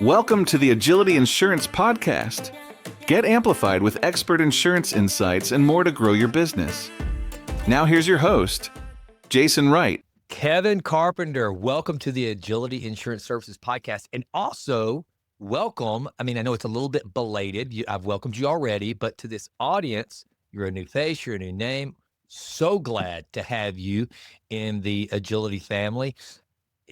Welcome to the Agility Insurance Podcast. Get amplified with expert insurance insights and more to grow your business. Now here's your host, Jason Wright. Kevin Carpenter, welcome to the Agility Insurance Services Podcast. And also, welcome, I know it's a little bit belated. I've welcomed you already, but to this audience, you're a new face, you're a new name. So glad to have you in the Agility family.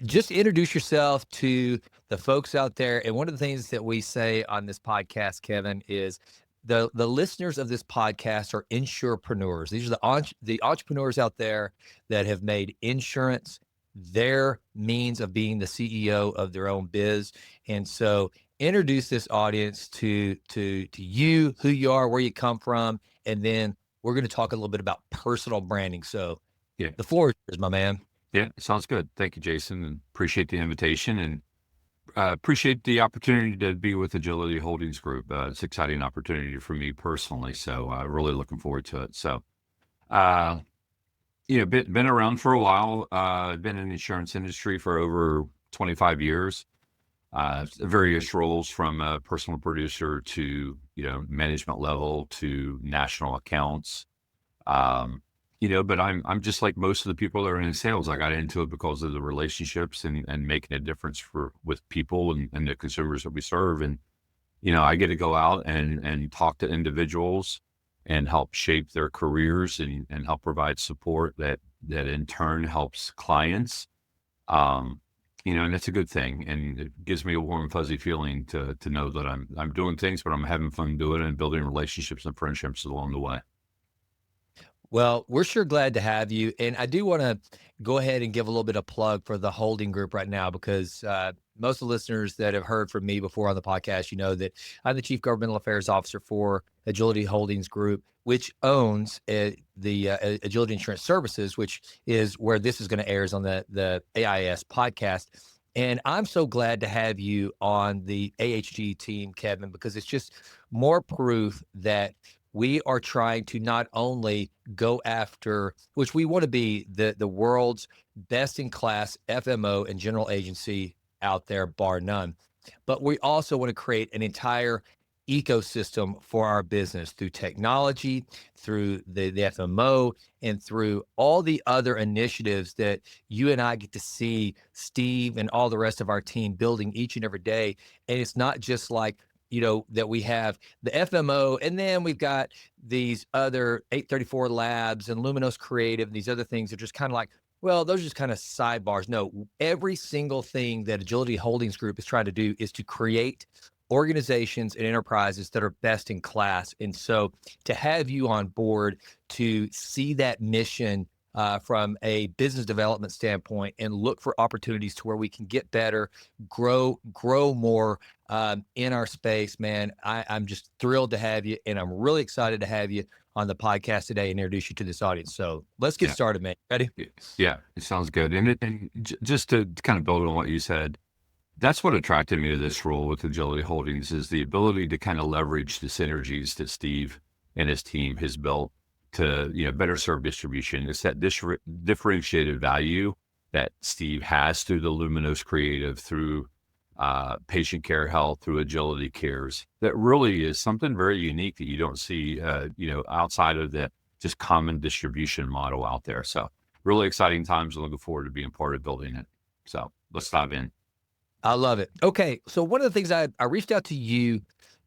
Just introduce yourself to the folks out there. And one of the things that we say on this podcast, Kevin, is the listeners of this podcast are insurepreneurs. These are the entrepreneurs out there that have made insurance their means of being the CEO of their own biz. And so introduce this audience to you, who you are, where you come from, and then we're going to talk a little bit about personal branding. So the floor is yours, my man. Yeah, sounds good. Thank you, Jason, and appreciate the invitation and appreciate the opportunity to be with Agility Holdings Group. It's an exciting opportunity for me personally, so really looking forward to it. So, been around for a while. Been in the insurance industry for over 25 years. Various roles from personal producer to management level to national accounts. But I'm just like most of the people that are in sales. I got into it because of the relationships and making a difference with people and the consumers that we serve. And, I get to go out and talk to individuals and help shape their careers and help provide support that in turn helps clients. And that's a good thing. And it gives me a warm, fuzzy feeling to know that I'm doing things, but I'm having fun doing it and building relationships and friendships along the way. Well, we're sure glad to have you. And I do want to go ahead and give a little bit of plug for the holding group right now, because most of the listeners that have heard from me before on the podcast, you know that I'm the Chief Governmental Affairs Officer for Agility Holdings Group, which owns the Agility Insurance Services, which is where this is going to air on the AIS podcast. And I'm so glad to have you on the AHG team, Kevin, because it's just more proof that we are trying to not only go after, which we want to be the world's best in class FMO and general agency out there, bar none, but we also want to create an entire ecosystem for our business through technology, through the FMO, and through all the other initiatives that you and I get to see Steve and all the rest of our team building each and every day. And it's not just like, that we have the FMO, and then we've got these other 834 Labs and Luminos Creative, and these other things are just kind of like, well, those are just kind of sidebars. No, every single thing that Agility Holdings Group is trying to do is to create organizations and enterprises that are best in class. And so to have you on board to see that mission from a business development standpoint and look for opportunities to where we can get better, grow more in our space, man. I'm just thrilled to have you, and I'm really excited to have you on the podcast today and introduce you to this audience. So let's get started, man. Ready? Yeah, it sounds good. And just to kind of build on what you said, that's what attracted me to this role with Agility Holdings is the ability to kind of leverage the synergies that Steve and his team has built to better serve distribution. It's that differentiated value that Steve has through the Luminos Creative, through Patient Care Health, through Agility Cares, that really is something very unique that you don't see outside of the just common distribution model out there. So really exciting times, and looking forward to being part of building it. So let's dive in. I love it. Okay, so one of the things I reached out to you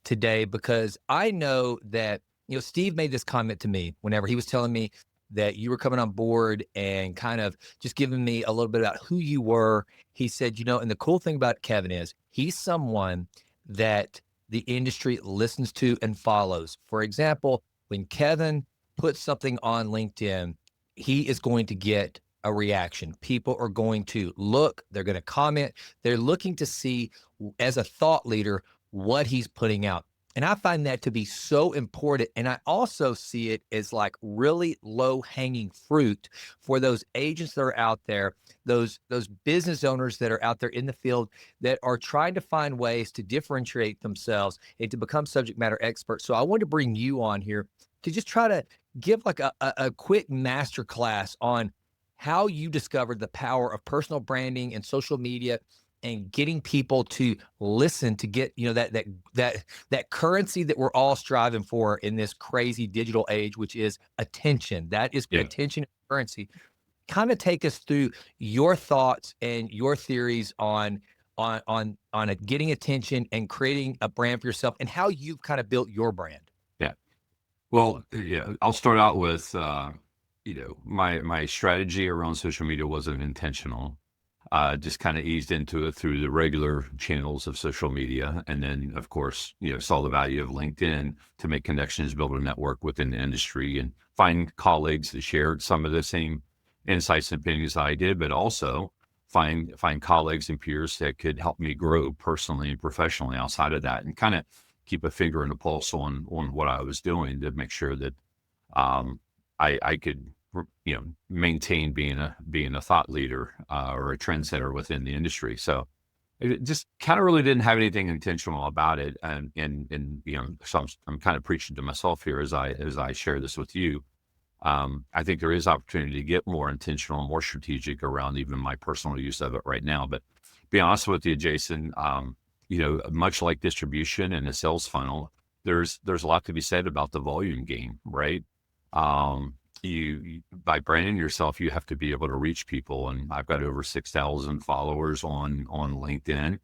today because I know that Steve made this comment to me whenever he was telling me that you were coming on board and kind of just giving me a little bit about who you were. He said, and the cool thing about Kevin is he's someone that the industry listens to and follows. For example, when Kevin puts something on LinkedIn, he is going to get a reaction. People are going to look, they're going to comment. They're looking to see, as a thought leader, what he's putting out. And I find that to be so important. And I also see it as like really low hanging fruit for those agents that are out there, those business owners that are out there in the field that are trying to find ways to differentiate themselves and to become subject matter experts. So I want to bring you on here to just try to give like a quick master class on how you discovered the power of personal branding and social media and getting people to listen, to get, that currency that we're all striving for in this crazy digital age, which is attention. That is Yeah. attention currency. Kind of take us through your thoughts and your theories on getting attention and creating a brand for yourself, and how you've kind of built your brand. Yeah. Well, yeah, I'll start out with, my strategy around social media wasn't intentional. Just kind of eased into it through the regular channels of social media. And then, of course, saw the value of LinkedIn to make connections, build a network within the industry, and find colleagues that shared some of the same insights and opinions I did, but also find colleagues and peers that could help me grow personally and professionally outside of that, and kind of keep a finger in the pulse on what I was doing to make sure that I could maintain being a thought leader or a trendsetter within the industry. So it just kind of really didn't have anything intentional about it, and so I'm kind of preaching to myself here as I share this with you. I think there is opportunity to get more intentional, more strategic around even my personal use of it right now. But be honest with you, Jason, much like distribution and a sales funnel, there's a lot to be said about the volume game, right? You by branding yourself, you have to be able to reach people, and I've got over 6,000 followers on LinkedIn.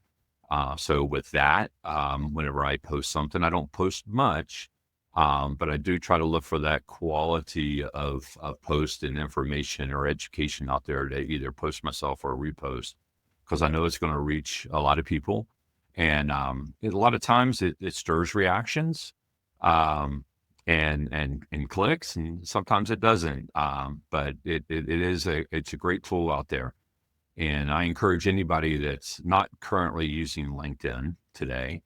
So with that, whenever I post something, I don't post much, but I do try to look for that quality of post and information or education out there to either post myself or repost, because I know it's going to reach a lot of people. And a lot of times it stirs reactions and clicks, and sometimes it doesn't. But it's a great tool out there. And I encourage anybody that's not currently using LinkedIn today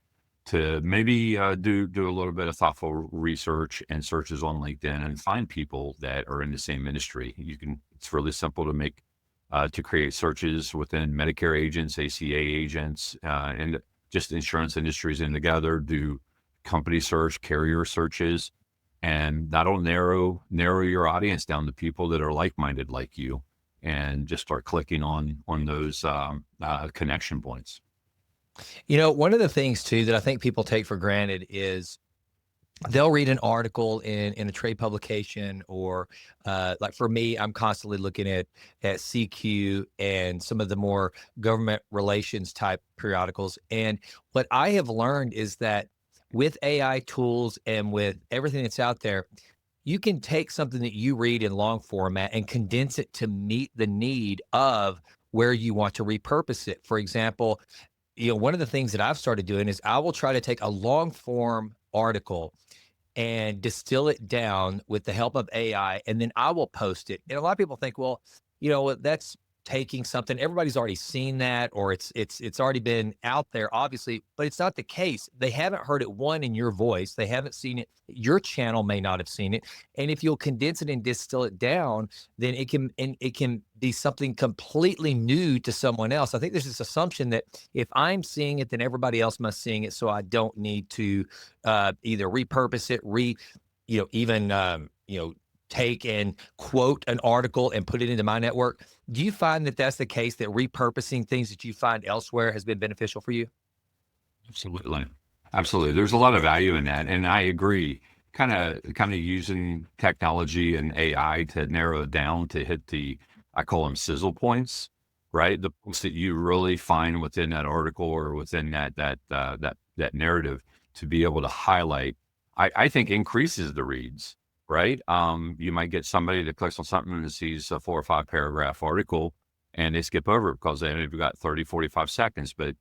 to maybe do a little bit of thoughtful research and searches on LinkedIn and find people that are in the same industry. It's really simple to create searches within Medicare agents, ACA agents, and just insurance industries in together, do company search, carrier searches, and that'll narrow your audience down to people that are like-minded like you, and just start clicking on those connection points. One of the things too that I think people take for granted is they'll read an article in a trade publication, or like for me, I'm constantly looking at CQ and some of the more government relations type periodicals. And what I have learned is that with AI tools and with everything that's out there, you can take something that you read in long format and condense it to meet the need of where you want to repurpose it. For example, one of the things that I've started doing is I will try to take a long form article and distill it down with the help of AI, and then I will post it. And a lot of people think, well, that's taking something, everybody's already seen that, or it's already been out there, obviously, but it's not the case. They haven't heard it, in your voice. They haven't seen it. Your channel may not have seen it. And if you'll condense it and distill it down, then it can be something completely new to someone else. I think there's this assumption that if I'm seeing it, then everybody else must seeing it. So I don't need to either repurpose it, take and quote an article and put it into my network. Do you find that that's the case, that repurposing things that you find elsewhere has been beneficial for you? Absolutely. There's a lot of value in that. And I agree, kind of using technology and AI to narrow it down to hit I call them sizzle points, right? The points that you really find within that article or within that narrative to be able to highlight, I think increases the reads. Right. You might get somebody that clicks on something and sees a 4 or 5 paragraph article and they skip over it because they've got 30, 45 seconds. But,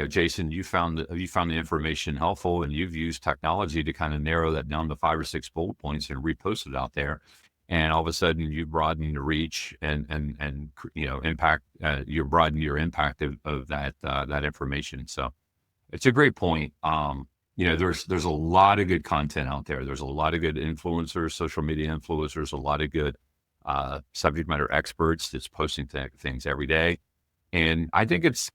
Jason, you found the information helpful, and you've used technology to kind of narrow that down to 5 or 6 bullet points and repost it out there. And all of a sudden you broaden the reach and impact, you broaden your impact of that information. So it's a great point. There's a lot of good content out there. There's a lot of good influencers, social media influencers, a lot of good subject matter experts that's posting things every day. And I think it's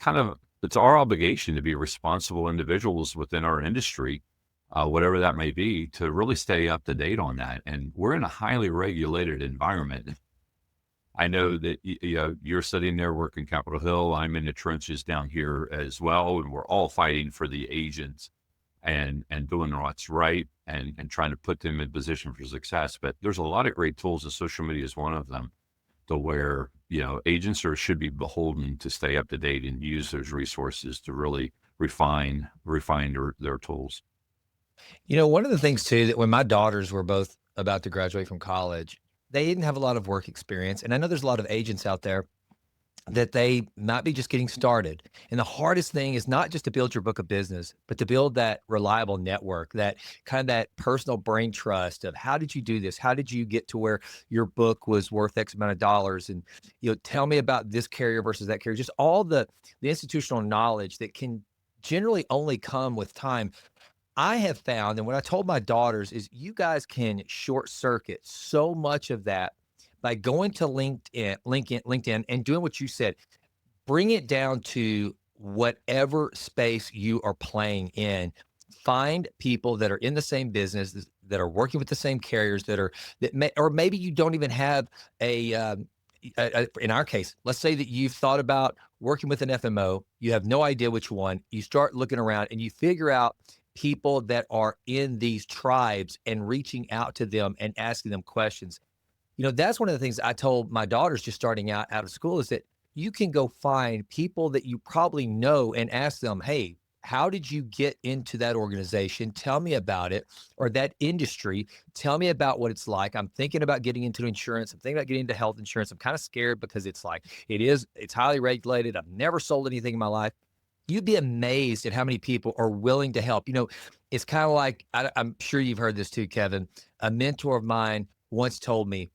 our obligation to be responsible individuals within our industry, whatever that may be, to really stay up to date on that. And we're in a highly regulated environment. I know that you're sitting there working Capitol Hill. I'm in the trenches down here as well, and we're all fighting for the agents and doing what's right and trying to put them in position for success. But there's a lot of great tools, and social media is one of them, to where agents should be beholden to stay up to date and use those resources to really refine their tools. One of the things too, that when my daughters were both about to graduate from college, they didn't have a lot of work experience. And I know there's a lot of agents out there that they might be just getting started. And the hardest thing is not just to build your book of business, but to build that reliable network, that kind of that personal brain trust of how did you do this? How did you get to where your book was worth X amount of dollars? And, tell me about this carrier versus that carrier, just all the institutional knowledge that can generally only come with time. I have found, and what I told my daughters is you guys can short circuit so much of that by going to LinkedIn and doing what you said. Bring it down to whatever space you are playing in. Find people that are in the same business, that are working with the same carriers, or maybe you don't even have in our case, let's say that you've thought about working with an FMO, you have no idea which one, you start looking around and you figure out people that are in these tribes and reaching out to them and asking them questions. That's one of the things I told my daughters just starting out of school, is that you can go find people that you probably know and ask them, hey, how did you get into that organization? Tell me about it, or that industry. Tell me about what it's like. I'm thinking about getting into insurance. I'm thinking about getting into health insurance. I'm kind of scared because it's highly regulated. I've never sold anything in my life. You'd be amazed at how many people are willing to help. It's kind of like, I'm sure you've heard this too, Kevin. A mentor of mine once told me,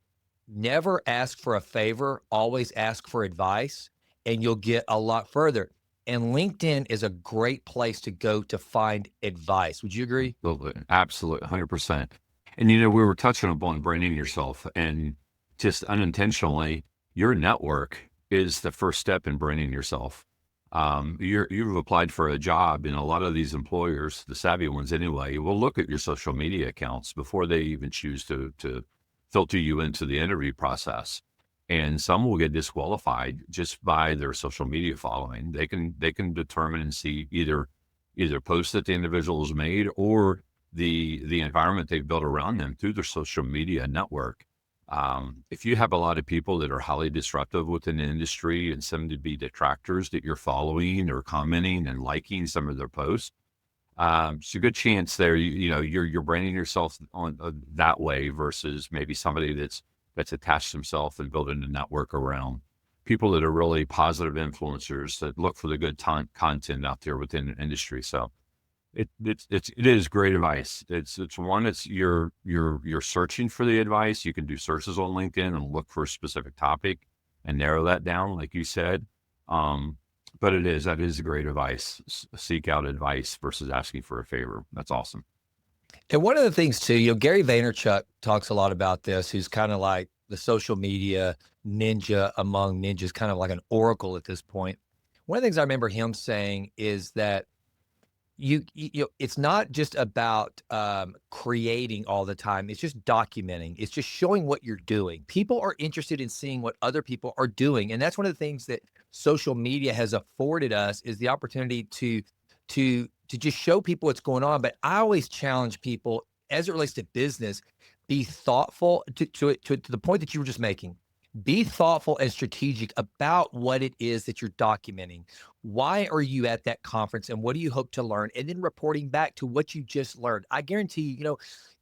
never ask for a favor, always ask for advice, and you'll get a lot further. And LinkedIn is a great place to go to find advice. Would you agree? Absolutely, 100%. And we were touching upon branding yourself, and just unintentionally, your network is the first step in branding yourself. You've applied for a job, and a lot of these employers, the savvy ones anyway, will look at your social media accounts before they even choose to filter you into the interview process. And some will get disqualified just by their social media following. They can determine and see either posts that the individual has made, or the environment they've built around them through their social media network. If you have a lot of people that are highly disruptive within the industry and some to be detractors that you're following or commenting and liking some of their posts, it's a good chance there. You're branding yourself on that way versus maybe somebody that's attached himself and building a network around people that are really positive influencers that look for the good content out there within the industry. So it is great advice. It's you're searching for the advice. You can do searches on LinkedIn and look for a specific topic and narrow that down, like you said. But that is great advice. Seek out advice versus asking for a favor. That's awesome. And one of the things too, Gary Vaynerchuk talks a lot about this, who's kind of like the social media ninja among ninjas, kind of like an oracle at this point. One of the things I remember him saying is that it's not just about creating all the time. It's just documenting. It's just showing what you're doing. People are interested in seeing what other people are doing. And that's one of the things that social media has afforded us, is the opportunity to just show people what's going on. But I always challenge people, as it relates to business, be thoughtful to the point that you were just making. Be thoughtful and strategic about what it is that you're documenting. Why are you at that conference, and what do you hope to learn? And then reporting back to what you just learned. I guarantee,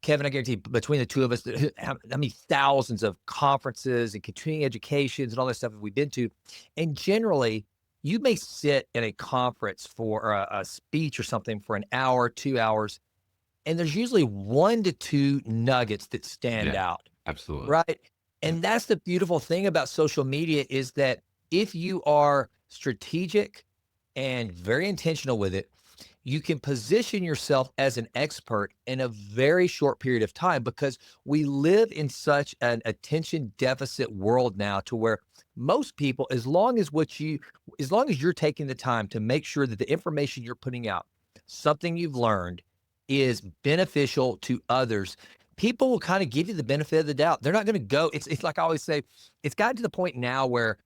Kevin, between the two of us, how many thousands of conferences and continuing educations and all that stuff have we been to? And generally, you may sit in a conference for a speech or something for an hour, 2 hours, and there's usually 1 to 2 nuggets that stand out. Absolutely. Right. And that's the beautiful thing about social media, is that if you are strategic and very intentional with it, you can position yourself as an expert in a very short period of time, because we live in such an attention deficit world now, to where most people, as long as you're taking the time to make sure that the information you're putting out, something you've learned, is beneficial to others, people will kind of give you the benefit of the doubt. They're not going to go. It's like I always say, it's gotten to the point now where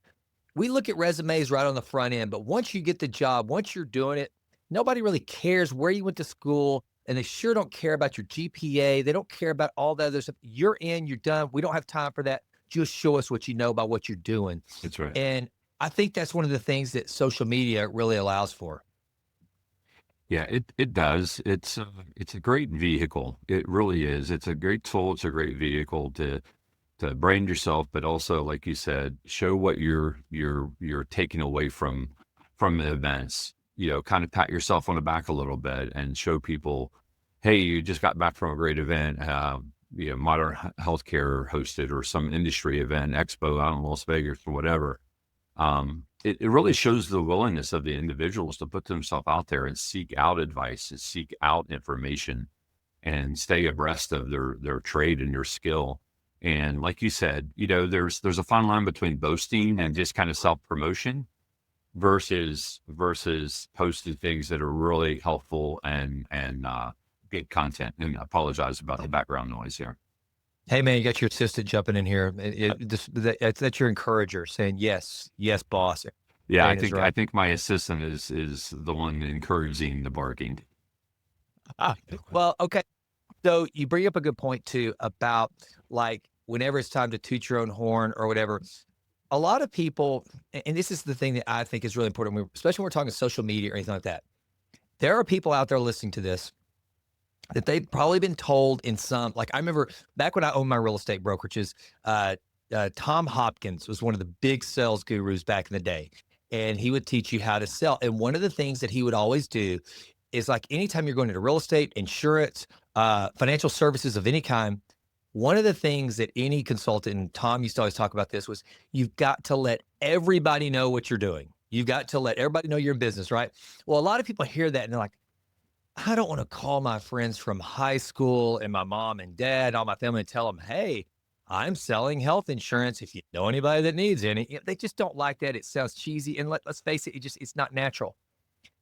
we look at resumes right on the front end, but once you get the job, once you're doing it, nobody really cares where you went to school, and they sure don't care about your GPA. They don't care about all the other stuff. You're in, you're done. We don't have time for that. Just show us what you know about what you're doing. That's right. And I think that's one of the things that social media really allows for. Yeah, it does. It's a great vehicle. It really is. It's a great tool. It's a great vehicle to brand yourself, but also, like you said, show what you're taking away from the events. Kind of pat yourself on the back a little bit and show people, hey, you just got back from a great event. Modern Healthcare hosted, or some industry event, expo out in Las Vegas or whatever. It really shows the willingness of the individuals to put themselves out there and seek out advice and seek out information and stay abreast of their trade and their skill. And like you said, there's a fine line between boasting and just kind of self-promotion versus posting things that are really helpful and good content. And I apologize about the background noise here. Hey man, you got your assistant jumping in here. That's your encourager saying, yes, boss. Yeah, Right. I think my assistant is the one encouraging the barking. Well, okay. So you bring up a good point too about, like, whenever it's time to toot your own horn or whatever, a lot of people, and this is the thing that I think is really important, especially when we're talking social media or anything like that. There are people out there listening to this that they've probably been told in some, like, I remember back when I owned my real estate brokerages, Tom Hopkins was one of the big sales gurus back in the day, and he would teach you how to sell. And one of the things that he would always do is, like, anytime you're going into real estate, insurance, financial services of any kind, one of the things that any consultant, and Tom used to always talk about this, was you've got to let everybody know what you're doing. You've got to let everybody know you're in business, right? Well, a lot of people hear that and they're like, I don't want to call my friends from high school and my mom and dad and all my family and tell them, hey, I'm selling health insurance. If you know anybody that needs any, they just don't like that. It sounds cheesy. And let's face it, it's not natural.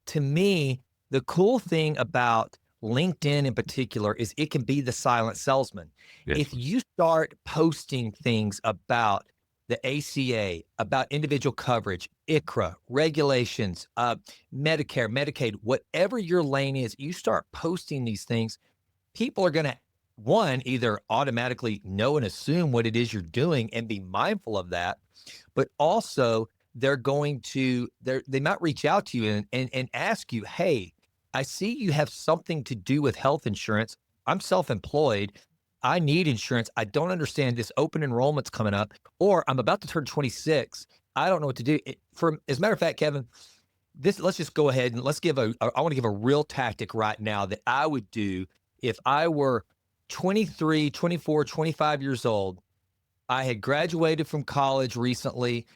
To me, the cool thing about LinkedIn in particular is it can be the silent salesman. Yes. If you start posting things about the ACA, about individual coverage, ICHRA, regulations, Medicare, Medicaid, whatever your lane is, you start posting these things, people are going to, one, either automatically know and assume what it is you're doing and be mindful of that, but also they're going to, they might reach out to you and ask you, hey, I see you have something to do with health insurance. I'm self-employed. I need insurance. I don't understand this open enrollment's coming up, or I'm about to turn 26. I don't know what to do. As a matter of fact, Kevin, let's just go ahead and I want to give a real tactic right now that I would do if I were 23, 24, 25 years old. I had graduated from college recently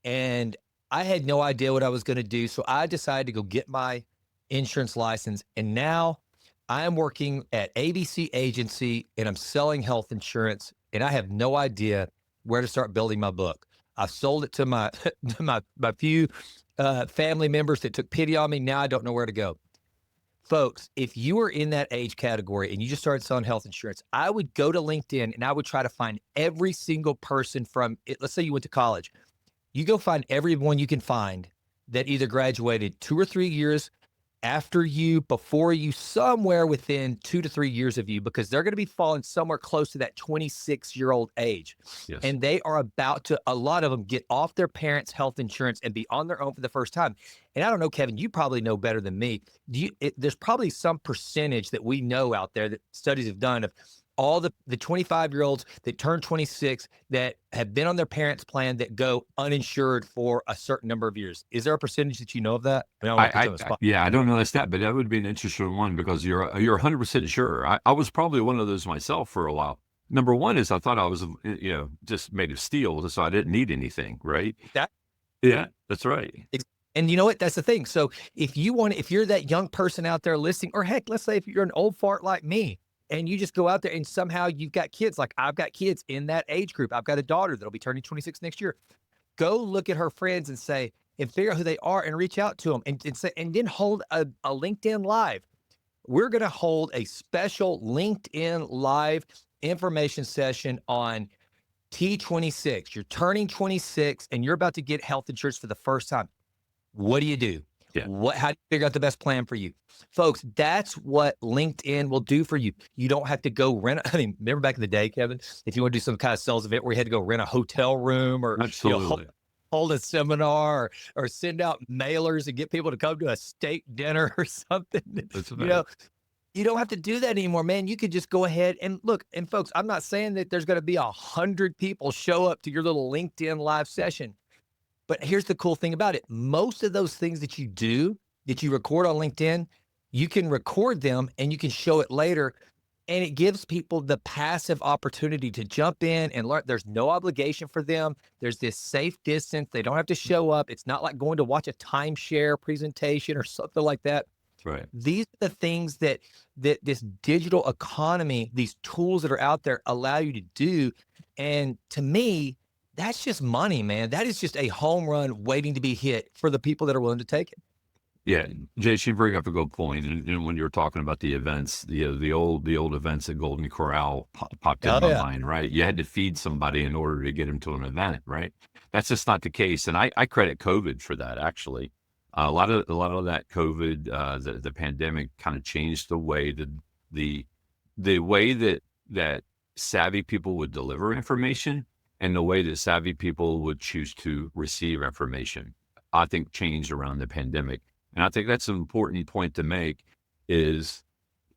and I had no idea what I was going to do. So I decided to go get my insurance license. And now I am working at ABC Agency and I'm selling health insurance, and I have no idea where to start building my book. I've sold it to my my few family members that took pity on me. Now I don't know where to go. Folks, if you are in that age category and you just started selling health insurance, I would go to LinkedIn and I would try to find every single person from it. Let's say you went to college. You go find everyone you can find that either graduated 2 or 3 years after you, before you, somewhere within 2 to 3 years of you, because they're going to be falling somewhere close to that 26-year-old age. Yes. And they are about to, a lot of them, get off their parents' health insurance and be on their own for the first time. And I don't know, Kevin, you probably know better than me. There's probably some percentage that we know out there that studies have done of all the 25-year-olds that turn 26 that have been on their parents' plan that go uninsured for a certain number of years. Is there a percentage that you know of that? I don't know that stat, but that would be an interesting one because you're 100% sure. I was probably one of those myself for a while. Number one is I thought I was, just made of steel, so I didn't need anything, right? Yeah, that's right. And you know what? That's the thing. So if you're that young person out there listening, or heck, let's say if you're an old fart like me, and you just go out there and somehow you've got kids, like I've got kids in that age group. I've got a daughter that'll be turning 26 next year. Go look at her friends and say, and figure out who they are and reach out to them and say, and then hold a LinkedIn Live. We're going to hold a special LinkedIn Live information session on T26. You're turning 26 and you're about to get health insurance for the first time. What do you do? Yeah. How do you figure out the best plan for you? Folks, that's what LinkedIn will do for you. You don't have to go remember back in the day, Kevin, if you want to do some kind of sales event where you had to go rent a hotel room or Absolutely. hold a seminar or send out mailers and get people to come to a steak dinner or something. You don't have to do that anymore, man. You could just go ahead and look. And folks, I'm not saying that there's going to be 100 people show up to your little LinkedIn live session. But here's the cool thing about it. Most of those things that you do, that you record on LinkedIn, you can record them and you can show it later. And it gives people the passive opportunity to jump in and learn. There's no obligation for them. There's this safe distance. They don't have to show up. It's not like going to watch a timeshare presentation or something like that. Right. These are the things that this digital economy, these tools that are out there allow you to do. And to me, that's just money, man. That is just a home run waiting to be hit for the people that are willing to take it. Yeah, Jace, you bring up a good point. And when you were talking about the events, the old events at Golden Corral popped in my mind, right? You had to feed somebody in order to get them to an event, right? That's just not the case. And I credit COVID for that, actually. A lot of that COVID, the pandemic kind of changed the way the way that savvy people would deliver information and the way that savvy people would choose to receive information, I think changed around the pandemic. And I think that's an important point to make is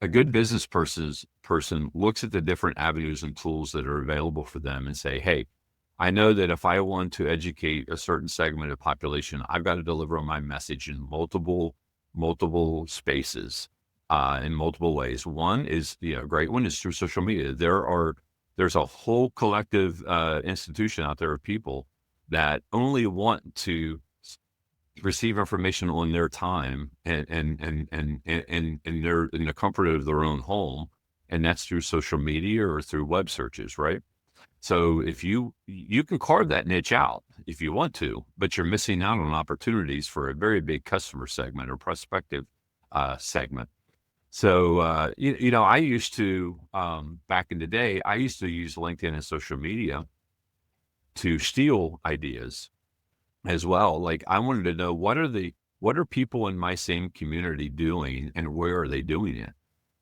a good business person looks at the different avenues and tools that are available for them and say, hey, I know that if I want to educate a certain segment of population, I've got to deliver my message in multiple spaces, in multiple ways. One is, a great one is through social media. There's a whole collective institution out there of people that only want to receive information on their time and in the comfort of their own home, and that's through social media or through web searches, right? So if you can carve that niche out if you want to, but you're missing out on opportunities for a very big customer segment or prospective segment. So, I used to, back in the day, I used to use LinkedIn and social media to steal ideas as well. Like I wanted to know what are people in my same community doing and where are they doing it?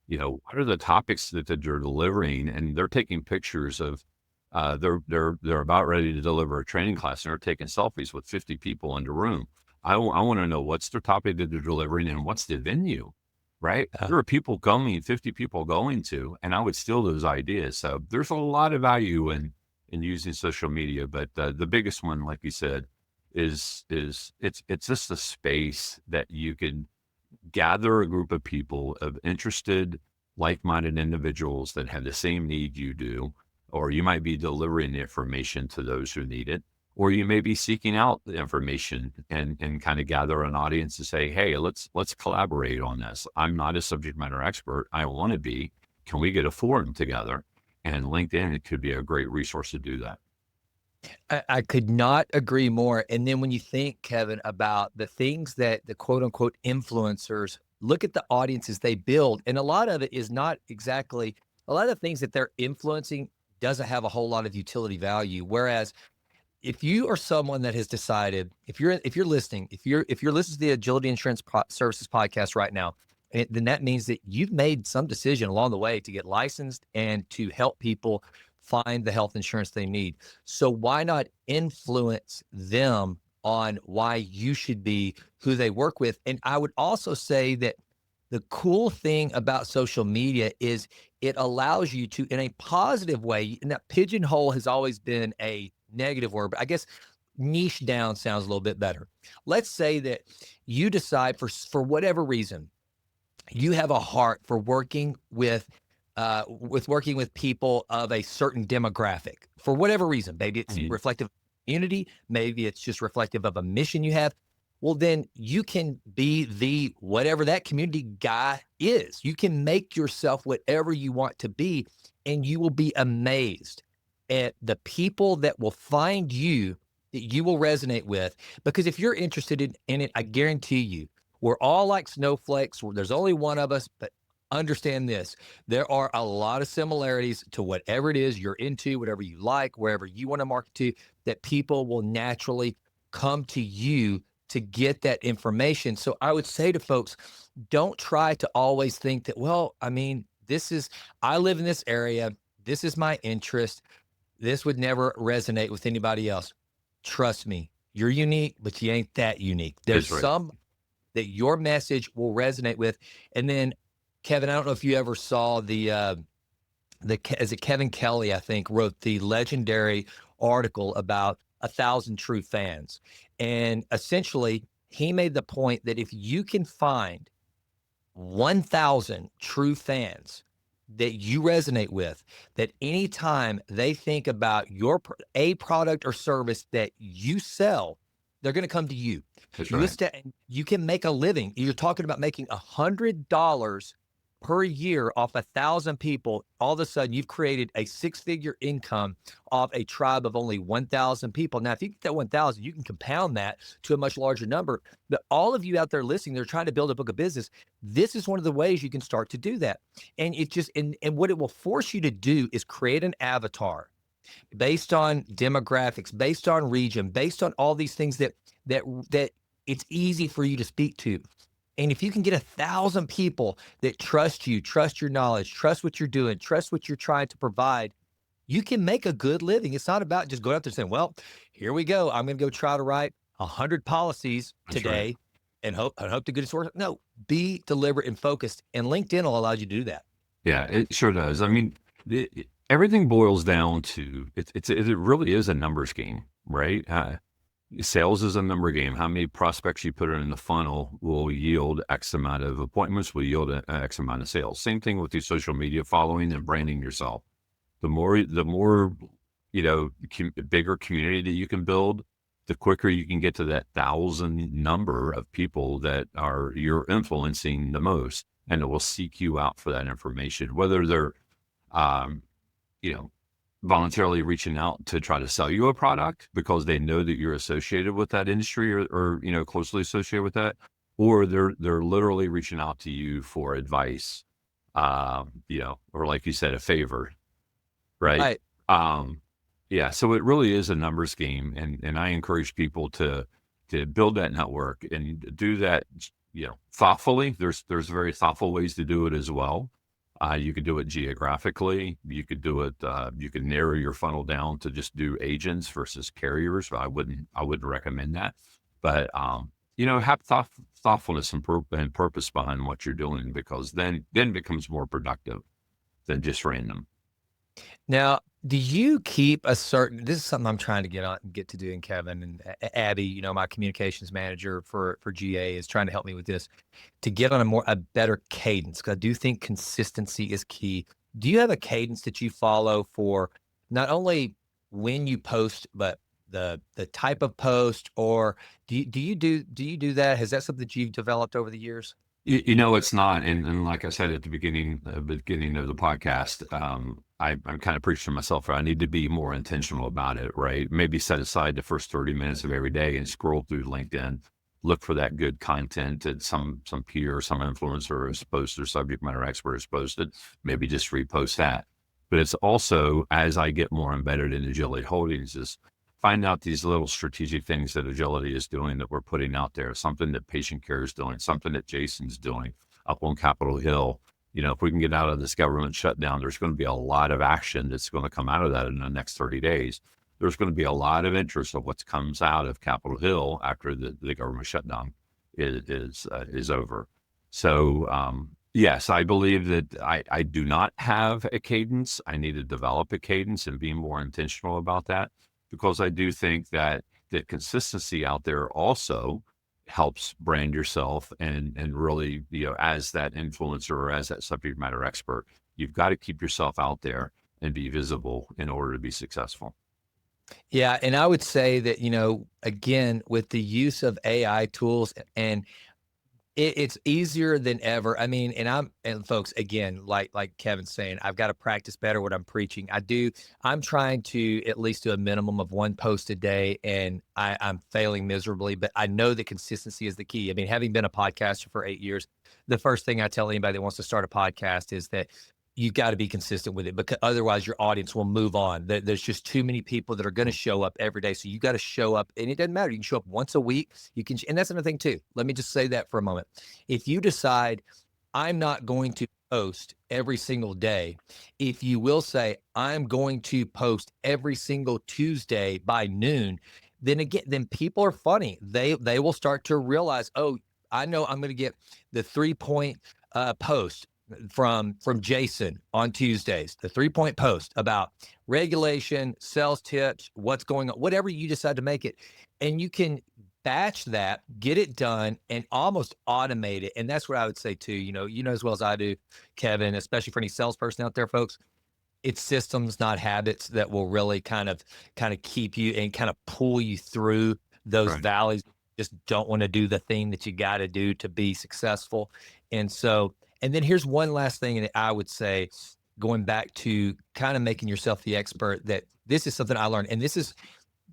What are the topics that they're delivering? And they're taking pictures of, they're about ready to deliver a training class and they're taking selfies with 50 people in the room. I want to know what's the topic that they're delivering and what's the venue, right? There are people coming, 50 people going to, and I would steal those ideas. So there's a lot of value in using social media, but the biggest one, like you said, is it's just a space that you can gather a group of people of interested, like-minded individuals that have the same need you do, or you might be delivering the information to those who need it, or you may be seeking out the information and kind of gather an audience to say, hey, let's collaborate on this. I'm not a subject matter expert. I want to be. Can we get a forum together? And LinkedIn, it could be a great resource to do that. I could not agree more. And then when you think, Kevin, about the things that the quote unquote influencers look at the audiences they build, and a lot of it is not exactly, a lot of the things that they're influencing doesn't have a whole lot of utility value. Whereas if you are someone that has decided, if you're listening to the Agility Insurance Services podcast right now, then that means that you've made some decision along the way to get licensed and to help people find the health insurance they need. So why not influence them on why you should be who they work with? And I would also say that the cool thing about social media is it allows you to, in a positive way, and that pigeonhole has always been a negative word, but I guess niche down sounds a little bit better. Let's say that you decide for whatever reason, you have a heart for working with people of a certain demographic for whatever reason. Maybe it's reflective of community, maybe it's just reflective of a mission you have. Well, then you can be the whatever that community guy is. You can make yourself whatever you want to be, and you will be amazed at the people that will find you that you will resonate with. Because if you're interested in it, I guarantee you, we're all like snowflakes. There's only one of us, but understand this. There are a lot of similarities to whatever it is you're into, whatever you like, wherever you want to market to, that people will naturally come to you to get that information. So I would say to folks, don't try to always think that, well, I mean, I live in this area. This is my interest. This would never resonate with anybody else. Trust me, you're unique, but you ain't that unique. There's That's right. some that your message will resonate with. And then, Kevin, I don't know if you ever saw is it Kevin Kelly, I think, wrote the legendary article about 1,000 true fans. And essentially, he made the point that if you can find 1,000 true fans that you resonate with, that anytime they think about a product or service that you sell, they're going to come to you. That's right. You can make a living. You're talking about making $100 per year off 1,000 people. All of a sudden, you've created a 6-figure income off a tribe of only 1,000 people. Now, if you get that 1,000, you can compound that to a much larger number. But all of you out there listening, they're trying to build a book of business. This is one of the ways you can start to do that. And and what it will force you to do is create an avatar based on demographics, based on region, based on all these things that it's easy for you to speak to. And if you can get 1,000 people that trust you, trust your knowledge, trust what you're doing, trust what you're trying to provide, you can make a good living. It's not about just going out there saying, well, here we go. I'm going to go try to write 100 policies That's today right. and hope the goodest work. No, be deliberate and focused. And LinkedIn will allow you to do that. Yeah, it sure does. I mean, everything boils down to it really is a numbers game, right? Sales is a number game. How many prospects you put in the funnel will yield X amount of appointments, will yield X amount of sales. Same thing with your social media following and branding yourself. The more, bigger community that you can build, the quicker you can get to that 1,000 number of people that you're influencing the most, and it will seek you out for that information, whether they're, um, you know, voluntarily reaching out to try to sell you a product because they know that you're associated with that industry or closely associated with that, or they're literally reaching out to you for advice, or like you said, a favor, right? Right. Yeah, so it really is a numbers game, and I encourage people to build that network and do that, thoughtfully. There's very thoughtful ways to do it as well. You could do it geographically. You could do it. You could narrow your funnel down to just do agents versus carriers. I wouldn't recommend that. But have thoughtfulness and purpose behind what you're doing, because then it becomes more productive than just random. Now, do you keep this is something I'm trying to get to doing, Kevin, and Abby, my communications manager for GA is trying to help me with this, to get on a better cadence, because I do think consistency is key. Do you have a cadence that you follow for not only when you post, but the type of post, or do you do that? Has that something that you've developed over the years? It's not, and like I said at the beginning of the podcast, I'm kind of preaching to myself. I need to be more intentional about it, right? Maybe set aside the first 30 minutes of every day and scroll through LinkedIn, look for that good content that some peer, some influencer has posted, or subject matter expert has posted. Maybe just repost that. But it's also, as I get more embedded in Agility Holdings, is find out these little strategic things that Agility is doing that we're putting out there, something that Patient Care is doing, something that Jason's doing up on Capitol Hill. If we can get out of this government shutdown, there's going to be a lot of action that's going to come out of that in the next 30 days. There's going to be a lot of interest of what comes out of Capitol Hill after the government shutdown is over. So, yes, I believe that I do not have a cadence. I need to develop a cadence and be more intentional about that, because I do think that the consistency out there also helps brand yourself and really, as that influencer or as that subject matter expert, you've got to keep yourself out there and be visible in order to be successful. Yeah. And I would say that, again, with the use of AI tools, and It's easier than ever. I mean, and folks, again, like Kevin's saying, I've got to practice better what I'm preaching. I'm trying to at least do a minimum of one post a day, and I'm failing miserably, but I know that consistency is the key. I mean, having been a podcaster for 8 years, the first thing I tell anybody that wants to start a podcast is that you've got to be consistent with it, because otherwise your audience will move on. There's just too many people that are going to show up every day. So you got to show up, and it doesn't matter. You can show up once a week. And that's another thing too. Let me just say that for a moment. If you decide I'm not going to post every single day, if you will say I'm going to post every single Tuesday by noon, then people are funny. They will start to realize, oh, I know I'm going to get the 3-point post from Jason on Tuesdays, the 3-point post about regulation, sales tips, what's going on, whatever you decide to make it. And you can batch that, get it done, and almost automate it. And that's what I would say too. You know as well as I do, Kevin, especially for any salesperson out there, folks, it's systems, not habits, that will really kind of keep you and kind of pull you through those Right. valleys. Just don't want to do the thing that you got to do to be successful. And then here's one last thing that I would say, going back to kind of making yourself the expert, that this is something I learned. And this is,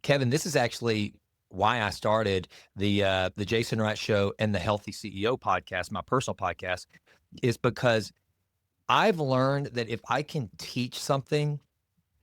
Kevin, this is actually why I started the Jason Wright Show and the Healthy CEO podcast, my personal podcast, is because I've learned that if I can teach something,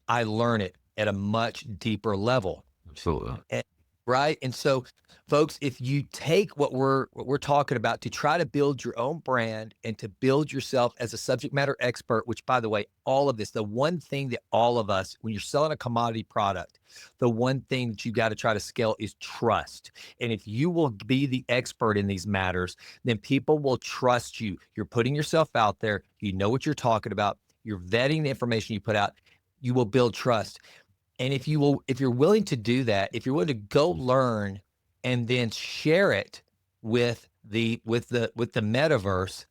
I learn it at a much deeper level. Absolutely. Right. And so, folks, if you take what we're talking about to try to build your own brand and to build yourself as a subject matter expert, which, by the way, all of this, the one thing that all of us, when you're selling a commodity product, the one thing that you got to try to scale is trust. And if you will be the expert in these matters, then people will trust you. You're putting yourself out there. You know what you're talking about. You're vetting the information you put out. You will build trust. And if you're willing to do that, if you're willing to go learn and then share it with the metaverse,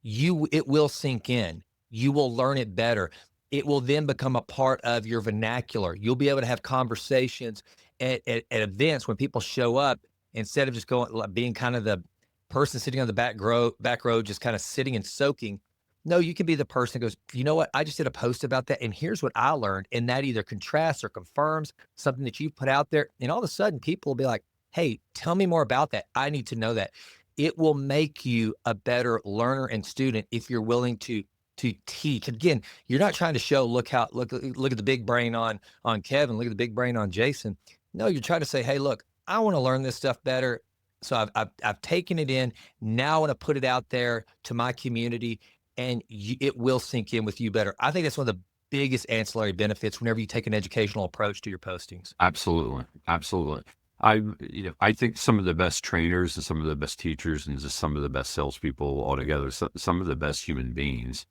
it will sink in. You will learn it better. It will then become a part of your vernacular. You'll be able to have conversations at events when people show up, instead of just being kind of the person sitting on the back row, just kind of sitting and soaking. No, you can be the person that goes, you know what? I just did a post about that, and here's what I learned. And that either contrasts or confirms something that you've put out there. And all of a sudden, people will be like, hey, tell me more about that. I need to know that. It will make you a better learner and student if you're willing to teach. Again, you're not trying to show, look at the big brain on Kevin, look at the big brain on Jason. No, you're trying to say, hey, look, I want to learn this stuff better. So I've taken it in. Now I want to put it out there to my community, and it will sink in with you better. I think that's one of the biggest ancillary benefits whenever you take an educational approach to your postings. Absolutely. Absolutely. I think some of the best trainers and some of the best teachers and just some of the best salespeople altogether, some of the best human beings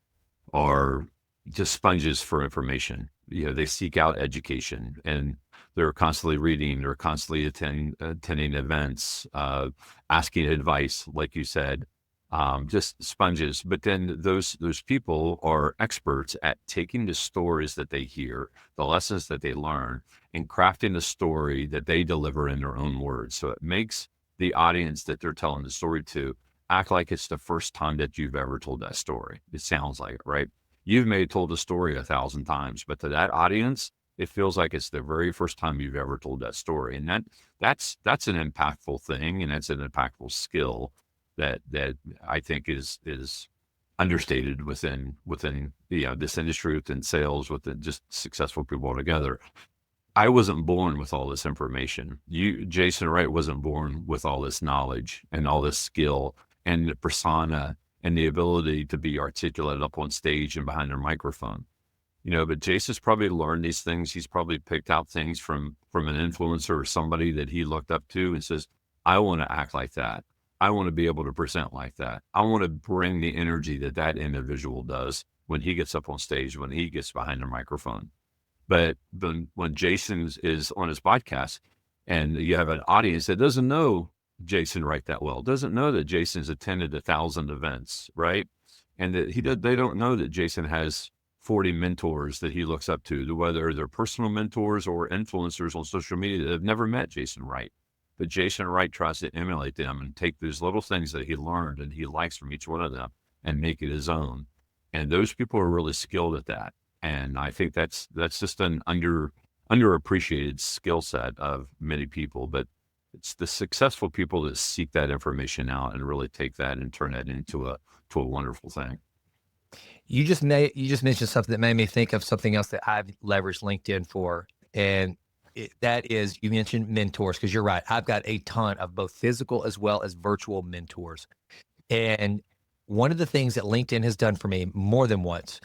are just sponges for information. They seek out education, and they're constantly reading, they're constantly attending events, asking advice, like you said. Just sponges. But then those people are experts at taking the stories that they hear, the lessons that they learn, and crafting the story that they deliver in their own words. So it makes the audience that they're telling the story to act like it's the first time that you've ever told that story. It sounds like it, right? You've told the story 1,000 times, but to that audience, it feels like it's the very first time you've ever told that story. And that's an impactful thing, and it's an impactful skill that I think is understated within this industry, within sales, within just successful people altogether. I wasn't born with all this information. Jason Wright, wasn't born with all this knowledge and all this skill and the persona and the ability to be articulate up on stage and behind their microphone. But Jason's probably learned these things. He's probably picked out things from an influencer or somebody that he looked up to and says, I want to act like that. I want to be able to present like that. I want to bring the energy that individual does when he gets up on stage, when he gets behind the microphone. But when Jason is on his podcast and you have an audience that doesn't know Jason Wright that well, doesn't know that Jason's attended 1,000 events, right? And that they don't know that Jason has 40 mentors that he looks up to, whether they're personal mentors or influencers on social media that have never met Jason Wright. but Jason Wright tries to emulate them and take those little things that he learned and he likes from each one of them and make it his own. And those people are really skilled at that. And I think that's just an underappreciated skill set of many people, but it's the successful people that seek that information out and really take that and turn that into a wonderful thing. You just mentioned something that made me think of something else that I've leveraged LinkedIn for, and that is, you mentioned mentors, because you're right. I've got a ton of both physical as well as virtual mentors, and one of the things that LinkedIn has done for me more than once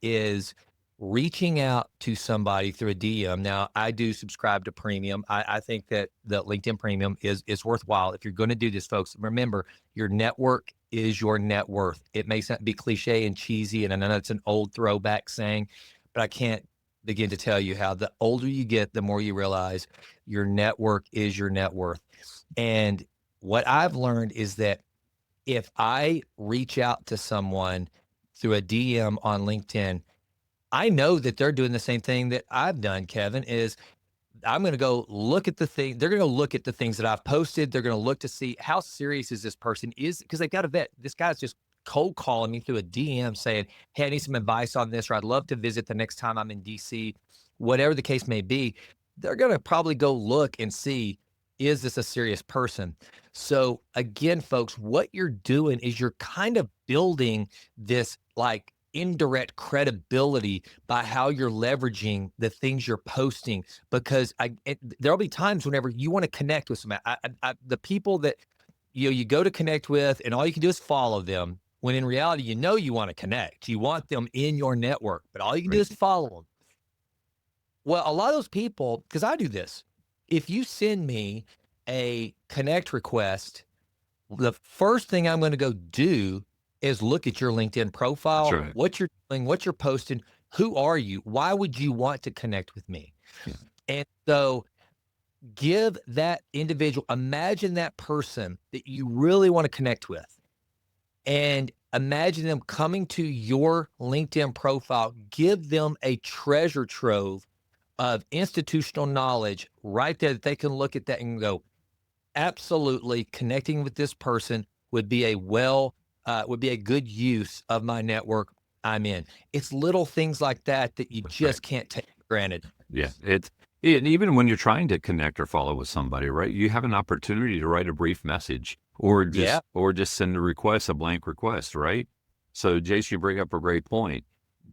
is reaching out to somebody through a DM. Now, I do subscribe to Premium. I think that the LinkedIn Premium is worthwhile. If you're going to do this, folks, remember, your network is your net worth. It may be cliche and cheesy, and I know it's an old throwback saying, but I can't begin to tell you how the older you get, the more you realize your network is your net worth. And what I've learned is that if I reach out to someone through a DM on LinkedIn, I know that they're doing the same thing that I've done, Kevin, is I'm going to go look at the thing. They're going to look at the things that I've posted. They're going to look to see how serious is this person is, because they've got to vet. This guy's just cold calling me through a DM saying, hey, I need some advice on this, or I'd love to visit the next time I'm in DC, whatever the case may be. They're going to probably go look and see, is this a serious person? So again, folks, what you're doing is you're kind of building this like indirect credibility by how you're leveraging the things you're posting, because there'll be times whenever you want to connect with somebody. The people that you go to connect with, and all you can do is follow them, when in reality, you want to connect. You want them in your network, but all you can do is follow them. Well, a lot of those people, because I do this, if you send me a connect request, the first thing I'm going to go do is look at your LinkedIn profile, That's right. what you're doing, what you're posting, who are you? Why would you want to connect with me? Yeah. And so give that individual, imagine that person that you really want to connect with, and imagine them coming to your LinkedIn profile. Give them a treasure trove of institutional knowledge right there that they can look at that and go, absolutely, connecting with this person would be a good use of my network I'm in. It's little things like that that you just can't take for granted. Yeah, and even when you're trying to connect or follow with somebody, right? You have an opportunity to write a brief message or just send a blank request, right? So, Jason, you bring up a great point.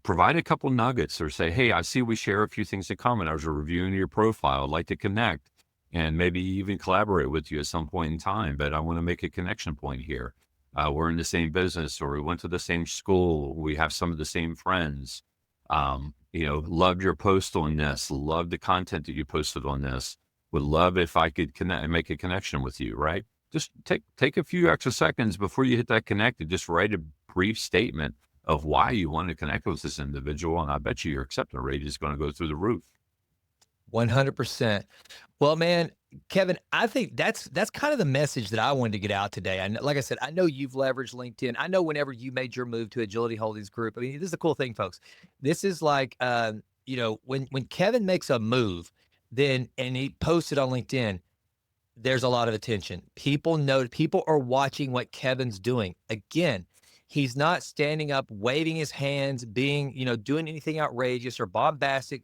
Provide a couple nuggets, or say, hey, I see we share a few things in common. I was reviewing your profile. I'd like to connect and maybe even collaborate with you at some point in time, but I want to make a connection point here. We're in the same business, or we went to the same school. We have some of the same friends. Loved your post on this. Loved the content that you posted on this. Would love if I could connect and make a connection with you, right? Just take a few extra seconds before you hit that connect and just write a brief statement of why you want to connect with this individual. And I bet you your acceptance rate is going to go through the roof. 100%. Well, man, Kevin, I think that's kind of the message that I wanted to get out today. I know, like I said, I know you've leveraged LinkedIn. I know whenever you made your move to Agility Holdings Group, I mean, this is a cool thing, folks. This is like, when Kevin makes a move, and he posted on LinkedIn, there's a lot of attention. People are watching what Kevin's doing. Again, he's not standing up, waving his hands, being, doing anything outrageous or bombastic.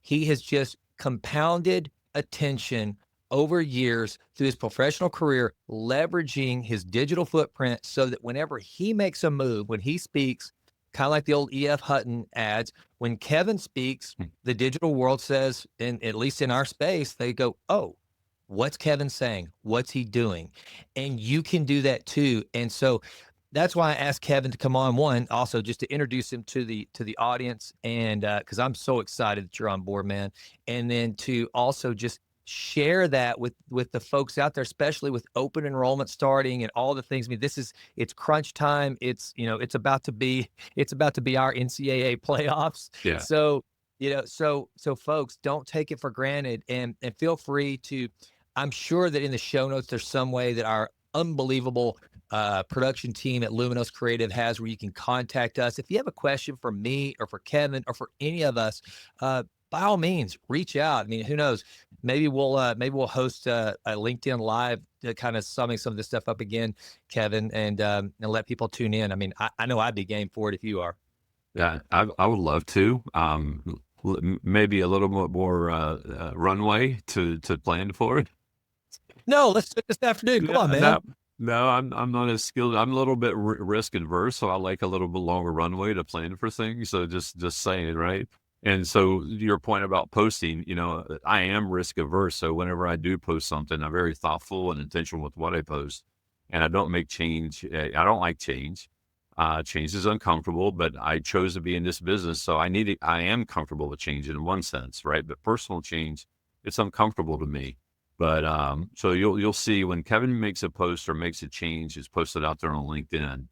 He has just compounded attention over years through his professional career, leveraging his digital footprint so that whenever he makes a move, when he speaks, kind of like the old E.F. Hutton ads, when Kevin speaks, the digital world says, and at least in our space, they go, oh, what's Kevin saying? What's he doing? And you can do that too. And so that's why I asked Kevin to come on, one, also just to introduce him to the audience, and because I'm so excited that you're on board, man. And then to also just share that with the folks out there, especially with open enrollment starting and all the things. I mean, it's crunch time. It's about to be our NCAA playoffs. Yeah. So so folks, don't take it for granted, and feel free to. I'm sure that in the show notes there's some way that our unbelievable production team at Luminous Creative has where you can contact us. If you have a question for me or for Kevin or for any of us, by all means, reach out. I mean, who knows? Maybe we'll host a LinkedIn Live to kind of summing some of this stuff up again, Kevin, and let people tune in. I mean, I know I'd be game for it if you are. Yeah, I would love to. Maybe a little bit more runway to plan for it. No, let's do it this afternoon. Come on, man. No, I'm not as skilled. I'm a little bit risk adverse, so I like a little bit longer runway to plan for things. So just saying, right? And so your point about posting, I am risk averse. So whenever I do post something, I'm very thoughtful and intentional with what I post, and I don't make change. I don't like change. Change is uncomfortable, but I chose to be in this business, so I am comfortable with change in one sense, right? But personal change, it's uncomfortable to me. But so you'll see when Kevin makes a post or makes a change, it's posted out there on LinkedIn.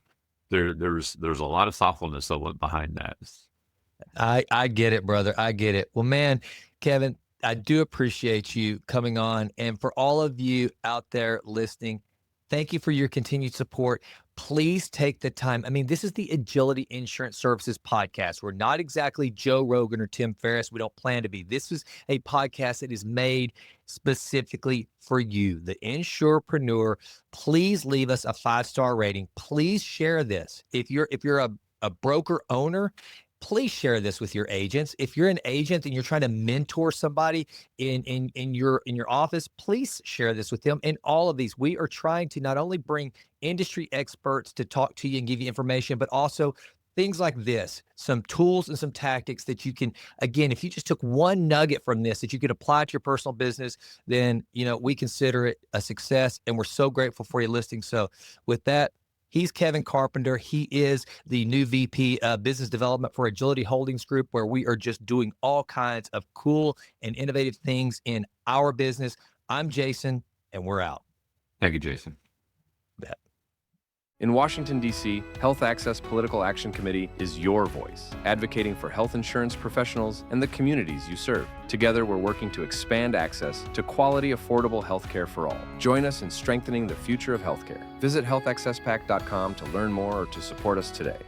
There's a lot of thoughtfulness that went behind that. I get it, brother. I get it. Well, man, Kevin, I do appreciate you coming on. And for all of you out there listening, thank you for your continued support. Please take the time. I mean, this is the Agility Insurance Services podcast. We're not exactly Joe Rogan or Tim Ferriss. We don't plan to be. This is a podcast that is made specifically for you, the insurepreneur. Please leave us a 5-star rating. Please share this. If you're a broker owner, please share this with your agents. If you're an agent and you're trying to mentor somebody in your office, please share this with them. And all of these, we are trying to not only bring industry experts to talk to you and give you information, but also things like this, some tools and some tactics that you can, again, if you just took one nugget from this that you could apply to your personal business, then, we consider it a success. And we're so grateful for you listening. So with that, he's Kevin Carpenter. He is the new VP Business Development for Agility Holdings Group, where we are just doing all kinds of cool and innovative things in our business. I'm Jason, and we're out. Thank you, Jason. Bet. In Washington, D.C., Health Access Political Action Committee is your voice, advocating for health insurance professionals and the communities you serve. Together, we're working to expand access to quality, affordable health care for all. Join us in strengthening the future of healthcare. Visit healthaccesspac.com to learn more or to support us today.